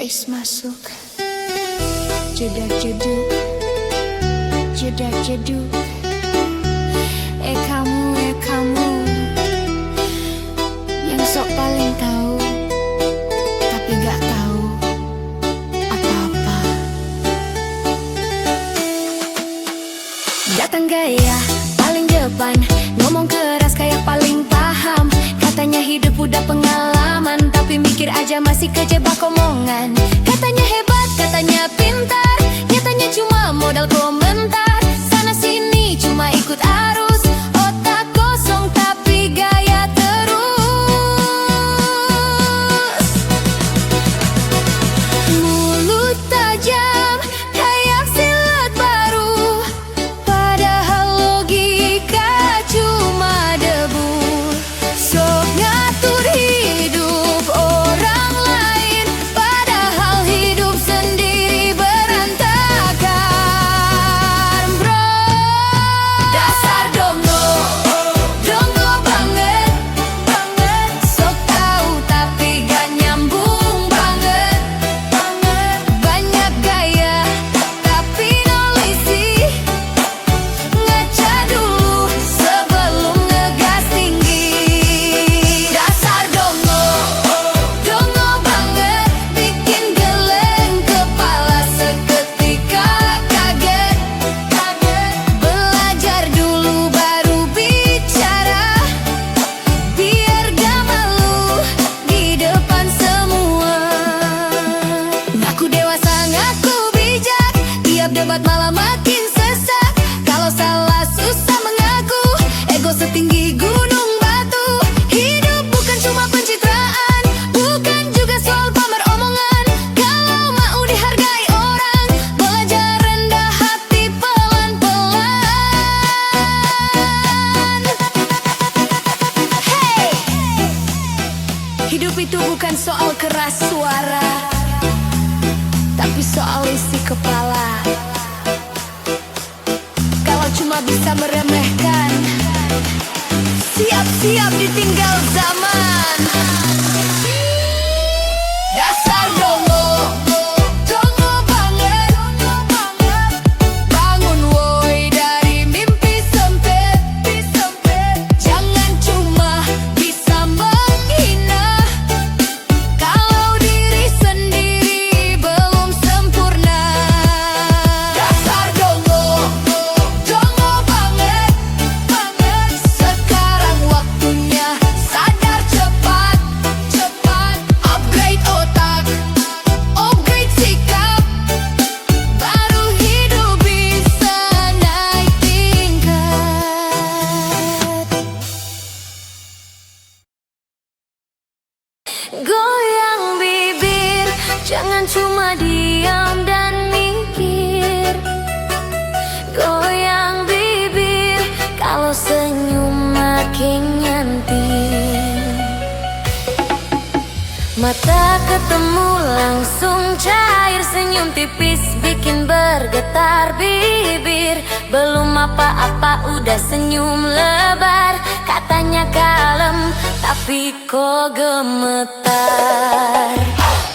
Bass masuk. Jedak jeduk, jedak jeduk. Kamu yang sok paling tahu, tapi gak tahu apa-apa. Datang gaya paling depan, ngomong keras kayak paling paham. Katanya hidup udah pengalaman, tapi mikir aja masih kejebak omongan. Katanya hebat, katanya pintar, nyatanya cuma modal komentar. Sana sini cuma ikut arus, otak kosong tapi gaya terus. Mulut tajam kayak silat baru, padahal logika cuma debu. Sok ngatur hidup orang lain, padahal hidup sendiri berantakan, bro. Dasar dongo, dongo banget, banget. Sok tahu tapi gak nyambung banget, banget. Banyak gaya tapi no lisi. Ngaca dulu sebelum ngegas tinggi. Dasar dongo, dongo banget. Bikin geleng kepala seketika kaget, kaget. Belajar dulu baru bicara, biar gak malu di depan semua. Ngaku dewasa, ngaku bijak, tiap debat malah makin sesak. Kalau salah susah mengaku, ego setinggi gunung batu. Hidup bukan cuma pencitraan, bukan juga soal pamer omongan. Kalau mau dihargai orang, belajar rendah hati pelan-pelan. Hey! Hidup itu bukan soal keras suara, tapi soal isi kepala. Kalau cuma bisa meremehkan, siap-siap ditinggal zaman. Dasar dongo, dongo banget, bangun woi dari mimpi sempit. Jangan cuma bisa menghina, kalau diri sendiri belum sempurna. Dasar dongo, dongo banget, banget. Sekarang waktunya sadar cepat, cepat. Upgrade otak, upgrade sikap, baru hidup bisa naik tingkat. Goyang bibir, jangan cuma diam dan mikir. Goyang bibir, kalau senyum makin nyantik. Mata ketemu langsung cair, senyum tipis bikin bergetar bibir. Belum apa-apa udah senyum lebar. Katanya kalem, tapi kok gemetar.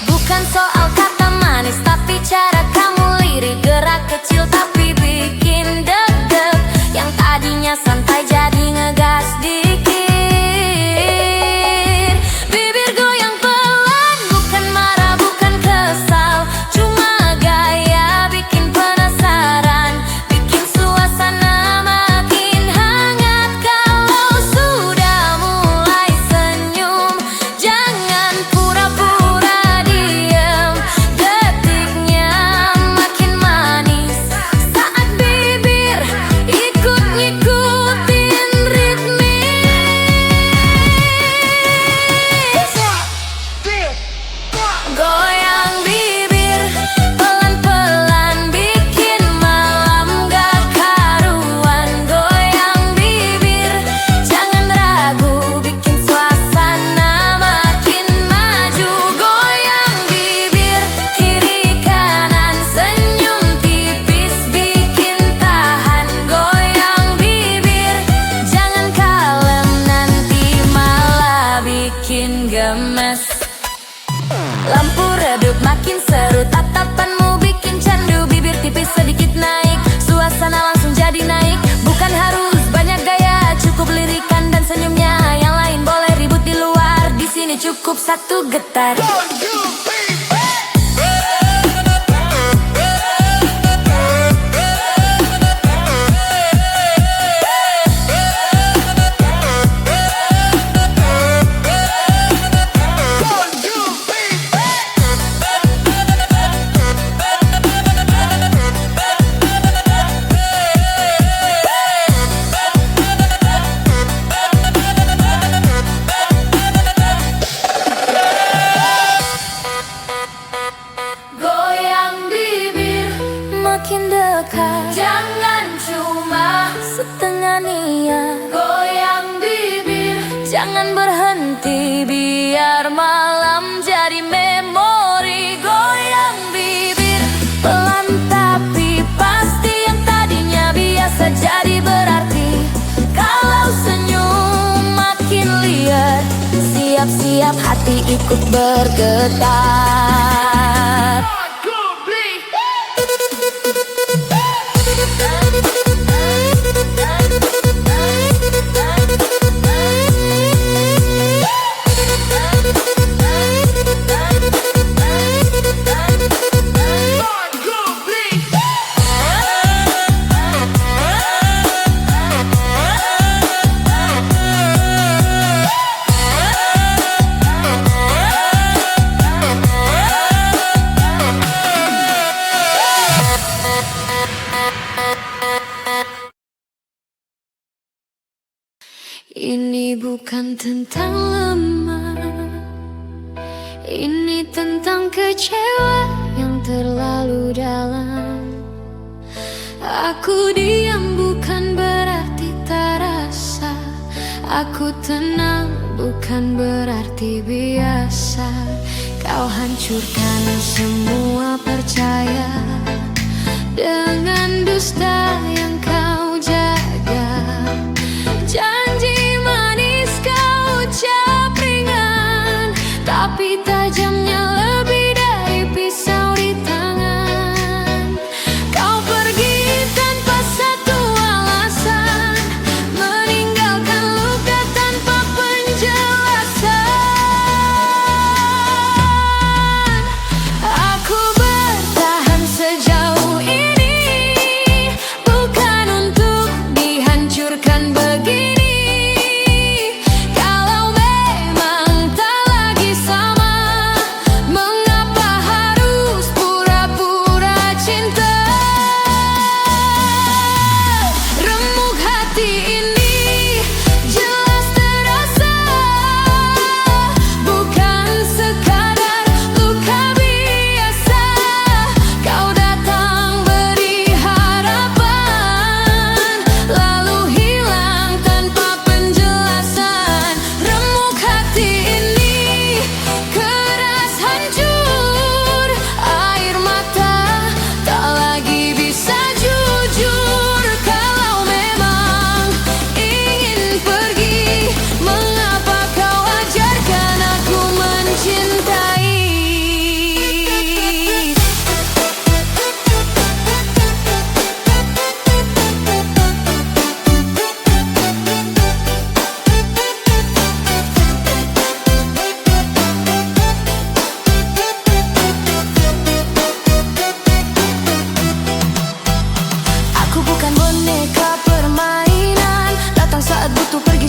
Bukan soal kata manis, tapi cara kamu lirik. Gerak kecil tapi bikin deg-deg. Yang tadinya santai jadi ngegas dikit. Bibir goyang pelan, bukan marah, bukan kesal. Cuma gaya bikin penasaran, bikin suasana makin hangat. Kalau sudah mulai senyum, jangan pura-pura Hidup makin seru, tatapanmu bikin candu. Bibir tipis sedikit naik, suasana langsung jadi naik. Bukan harus banyak gaya, cukup lirikan dan senyumnya. Yang lain boleh ribut di luar, di sini cukup satu getar. Makin dekat, jangan cuma setengah niat. Goyang bibir, jangan berhenti, biar malam jadi memori. Goyang bibir, pelan tapi pasti. Yang tadinya biasa jadi berarti. Kalau senyum makin liar, siap-siap hati ikut bergetar. Ini bukan tentang lemah, ini tentang kecewa yang terlalu dalam. Aku diam bukan berarti tak rasa, aku tenang bukan berarti biasa. Kau hancurkan semua percaya dengan dusta yang kau jaga. Janji manis kau ucap ringan, tapi tajamnya lebih dari pisau di tangan. Kau pergi tanpa satu alasan, meninggalkan luka tanpa penjelasan. Aku bertahan sejauh ini, bukan untuk dihancurkan begini.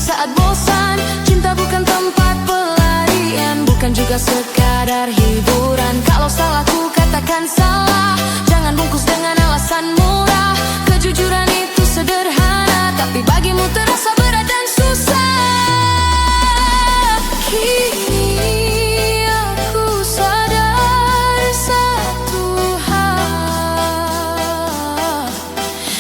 Saat bosan, cinta bukan tempat pelarian, bukan juga sekadar hiburan. Kalau salahku katakan salah, jangan bungkus dengan alasan murah. Kejujuran itu sederhana, tapi bagimu terasa berat dan susah. Kini aku sadar satu hal,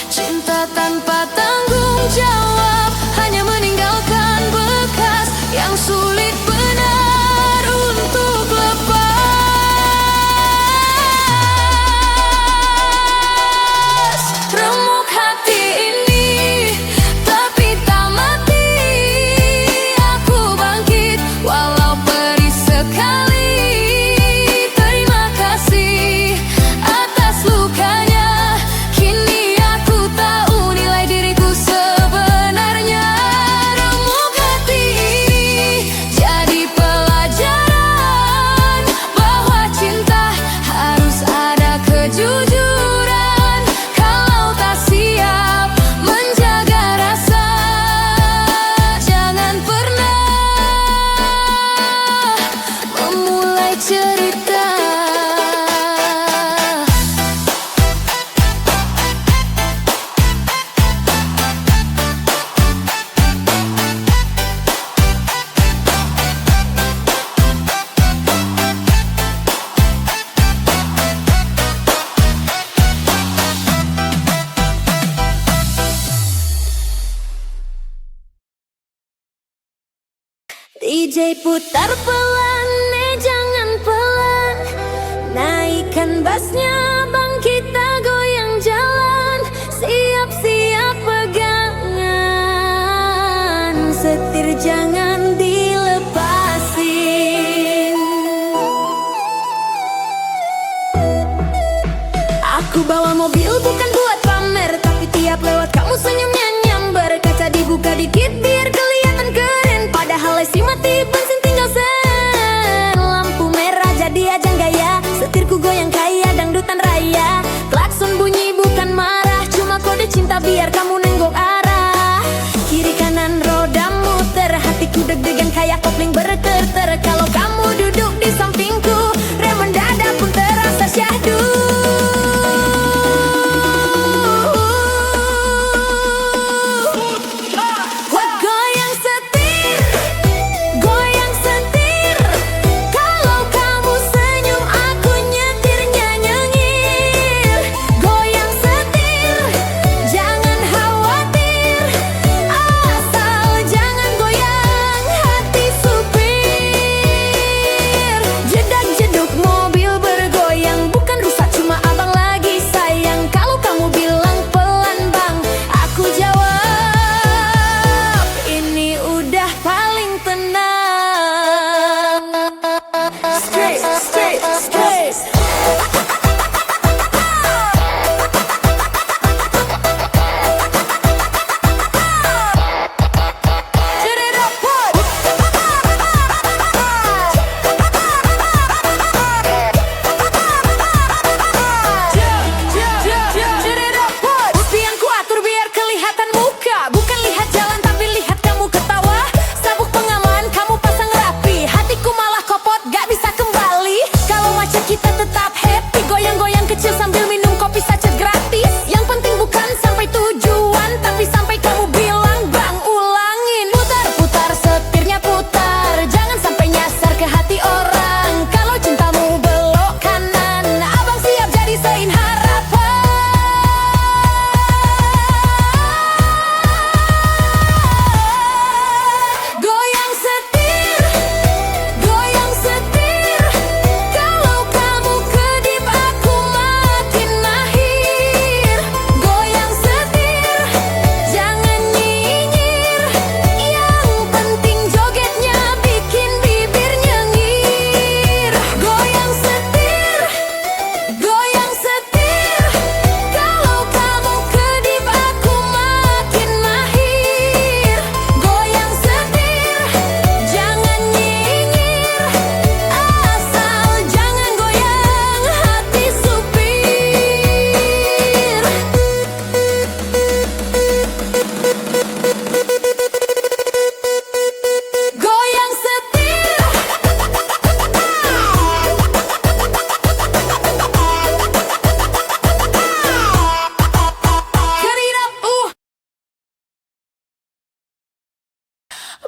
cinta tanpa tanggung jawab hanya meninggalkan bekas yang sulit benar untuk lepas. DJ putar pelan, jangan pelan. Naikkan bassnya bang, kita goyang jalan. Siap-siap pegangan, setir jangan dilepasin. Aku bawa mobil bukan buat pamer, tapi tiap lewat kamu senyumnya nyamber. Kaca dibuka dikit biar kelihatan keren, padahal isi mati bensin tinggal sen. Lampu merah jadi ajang gaya, setirku goyang kayak dangdutan raya. Klakson bunyi bukan marah, cuma kode cinta biar kamu nenggok arah. Kiri kanan roda muter, hatiku deg-degan kayak kopling bergetar. Kalau kamu duduk di sampingku, rem mendadak pun terasa syahdu.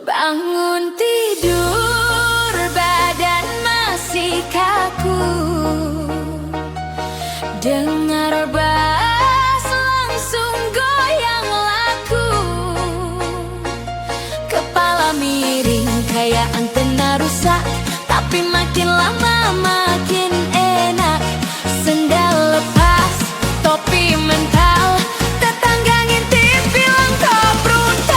Bangun tidur, badan masih kaku. Dengar bass langsung goyang laku. Kepala miring kayak antena rusak, tapi makin lama makin enak. Sendal lepas, topi mental, tetangga ngintip bilang kau brutal.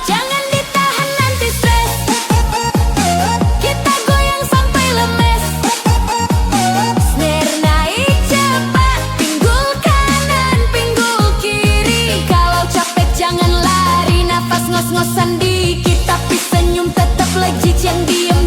Jangan ditahan nanti stres, kita goyang sampai lemes. Snare naik cepat, pinggul kanan, pinggul kiri. Kalau capek jangan lari, nafas ngos-ngosan dikit, tapi senyum tetap legit. Yang diem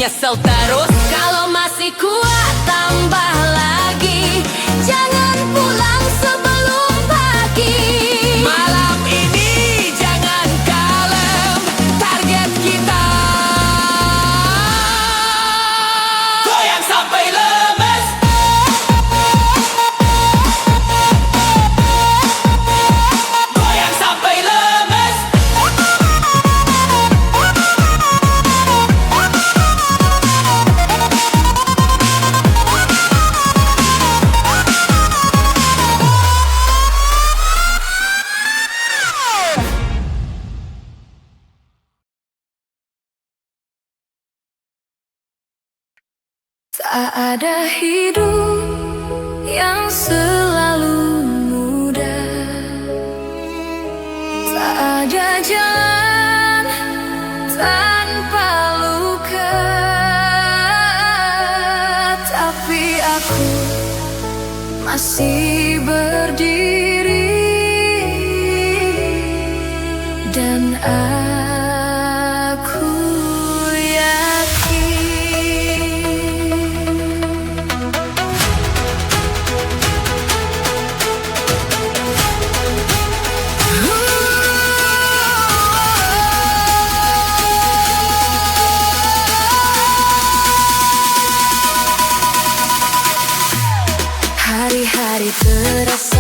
nyesel terus. Kalau masih kuat tambah lagi, jangan pulang sebelum pagi. Malam ini jangan kalem, target kita goyang sampai lemes. Goyang sampai lemes. Tak ada hidup yang selalu mudah, tak ada jalan tanpa luka. Tapi aku masih berdiri dan aku yakin. Hari-hari terasa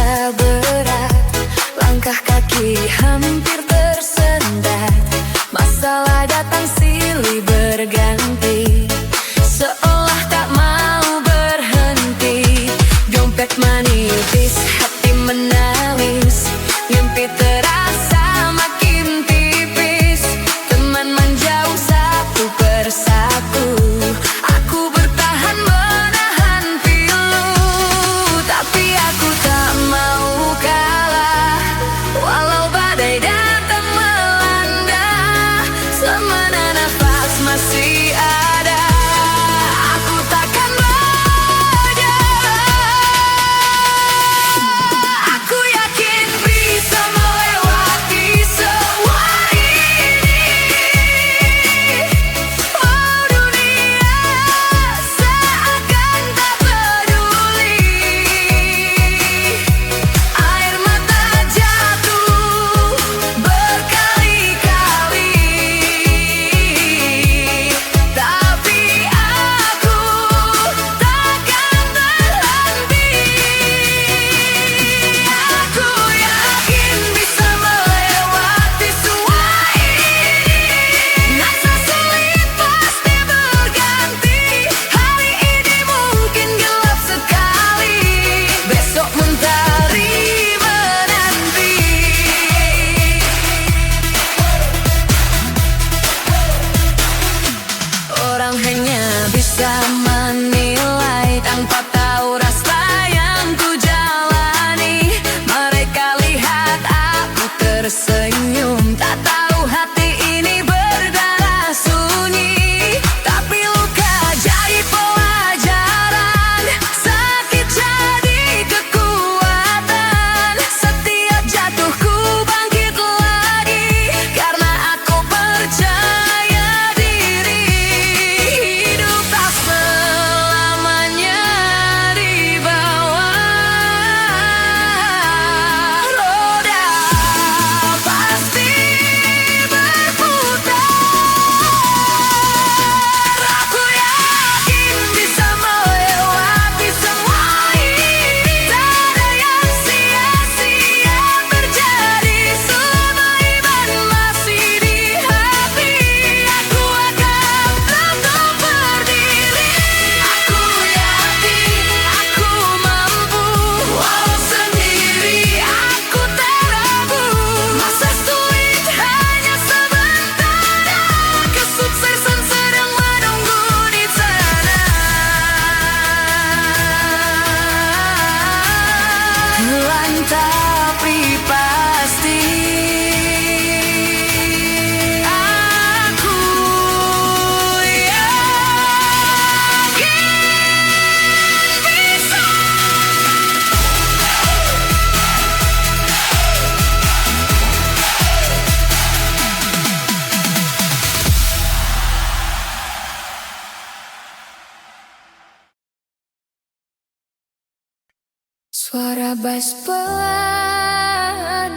Suara bass pelan,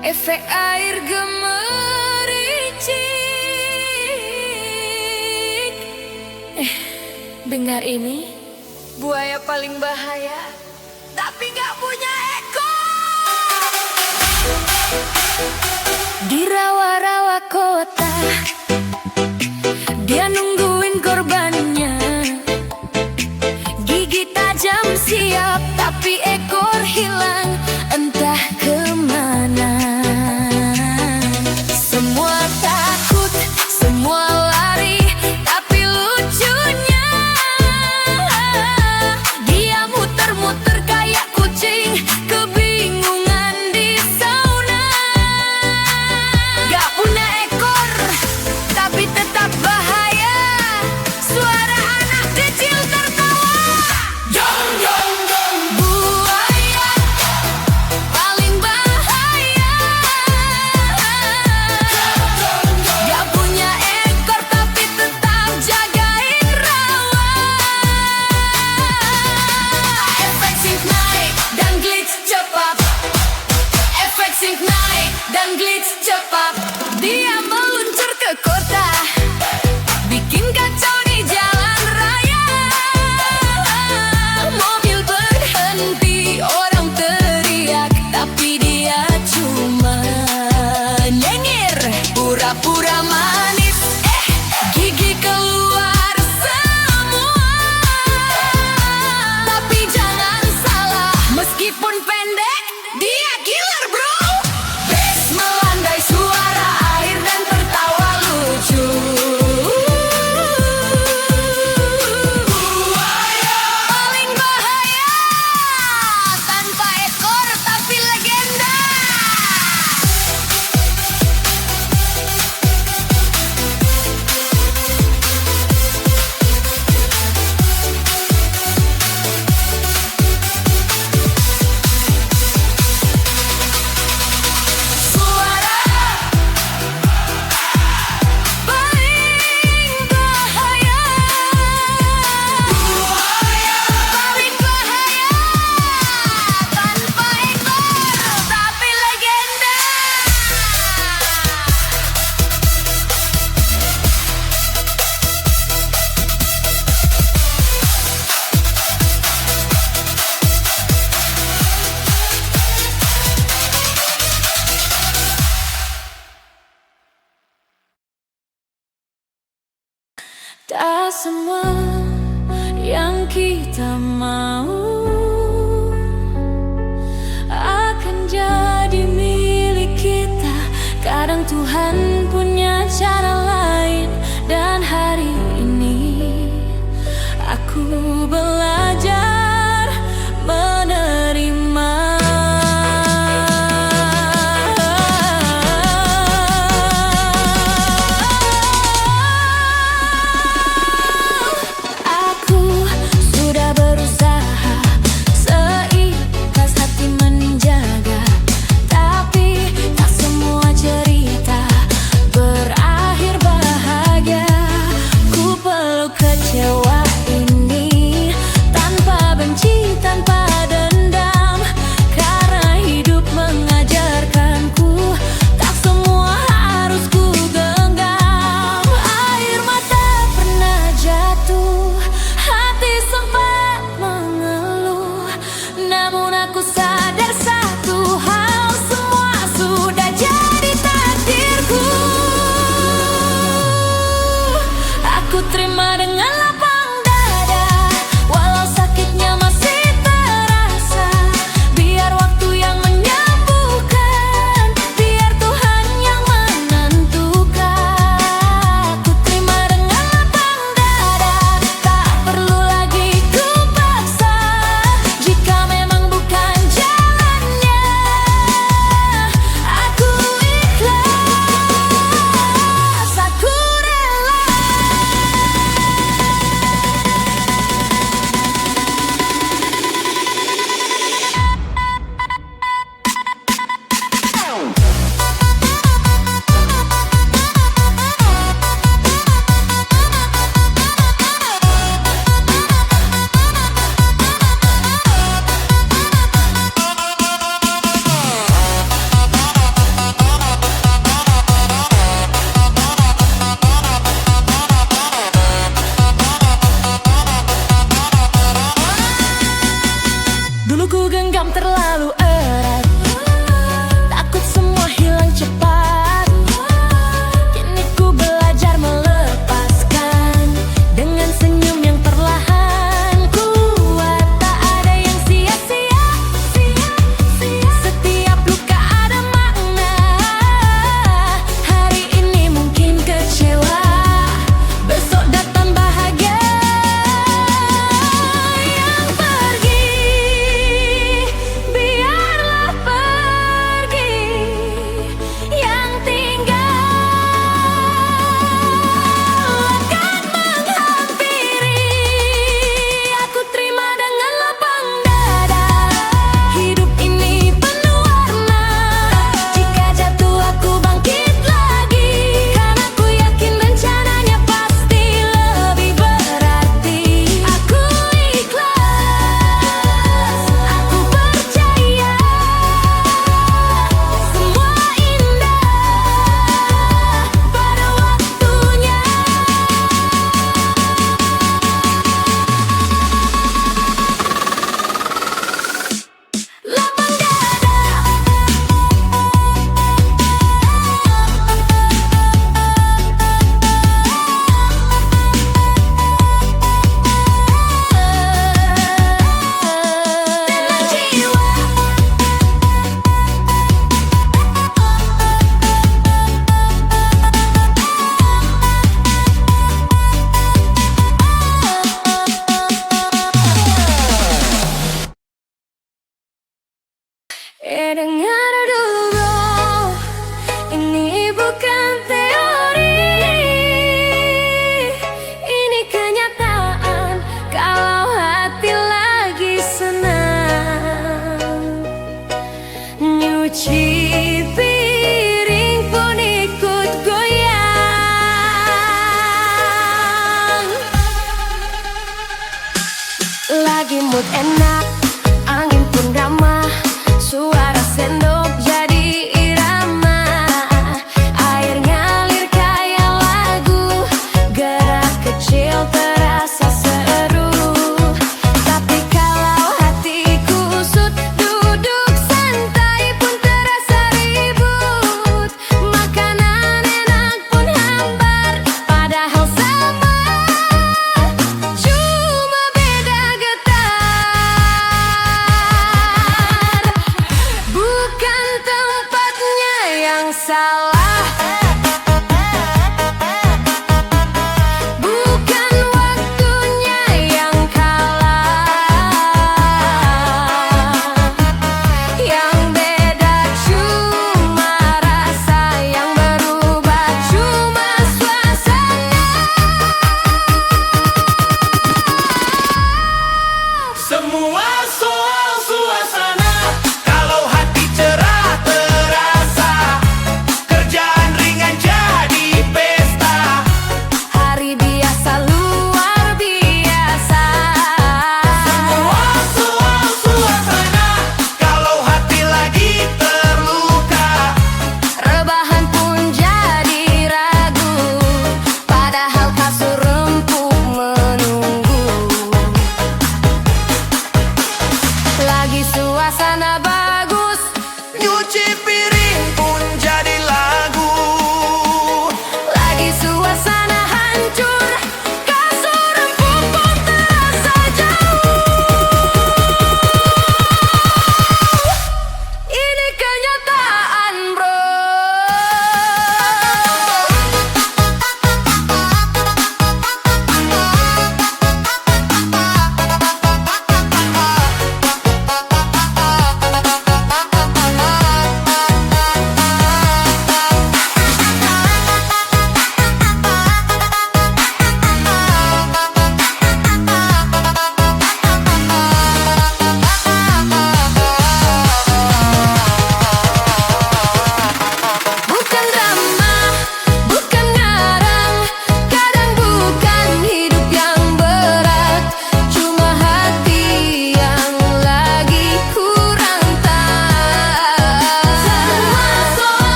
efek air gemericik. Dengar ini, buaya paling bahaya, tapi gak punya ekor. Di rawa-rawa kota, dia nungguin korbannya. Gigi tajam siap, tapi ekor hilang, entah kemana. Semua takut, semua lari, tapi lucunya dia muter-muter kayak kucing, kebingungan di sauna. Gak punya ekor, tapi tetap bahaya. Suara anak kecil tertawa. Jong jong jong. Buaya paling bahaya. Gak punya ekor tapi tetap jagain rawa. Efek sync naik dan glitch cepat. Efek sync naik dan glitch cepat. Dia meluncur ke kota, bikin kacau di jalan raya. Mobil berhenti, orang teriak, tapi dia cuma nyengir, pura-pura manis. Gigi keluar semua. Tapi jangan salah, meskipun pendek, dia killer bro. Bass melandai, suara air dan tertawa lucu. Buaya paling bahaya, tanpa ekor tapi legenda. Suara paling bahaya. Buaya paling bahaya, tanpa ekor tapi legenda. Tak semua yang kita mau akan jadi milik kita. Kadang Tuhan punya cara lain, dan hari ini aku belajar menerima. Aku sudah berusaha seikhlas hati menjaga, tapi tak semua cerita Dengar dulu bro, ini bukan teori, ini kenyataan. Kalau hati lagi senang, nyuci piring pun ikut goyang. Lagi mood enak, angin pun ramah, suara sendok jadi irama. Air ngalir kayak lagu, gerak kecil terasa seru. Tapi kalau hati kusut, duduk santai pun terasa ribut. Makanan enak pun hambar, padahal sama, cuma beda getar. Bukan tempatnya yang salah,